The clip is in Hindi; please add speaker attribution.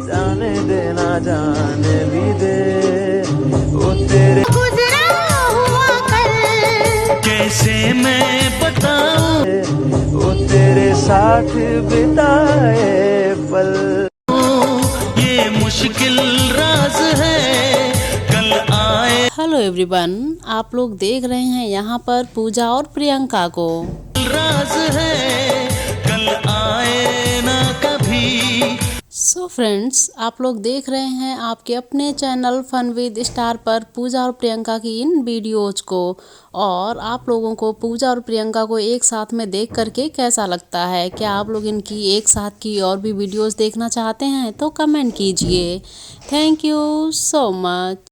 Speaker 1: जाने देना जाने भी दे वो तेरे गुजरा हुआ कल कैसे मैं बताऊं वो तेरे साथ बिताए पल ये मुश्किल राज है कल आए।
Speaker 2: हेलो एवरीवन, आप लोग देख रहे हैं यहाँ पर पूजा और प्रियंका को।
Speaker 1: राज है कल आए ना कभी।
Speaker 2: सो फ्रेंड्स, आप लोग देख रहे हैं आपके अपने चैनल फन विद स्टार पर पूजा और प्रियंका की इन वीडियोज को। और आप लोगों को पूजा और प्रियंका को एक साथ में देख करके कैसा लगता है? क्या आप लोग इनकी एक साथ की और भी वीडियोस देखना चाहते हैं? तो कमेंट कीजिए। Thank you so much.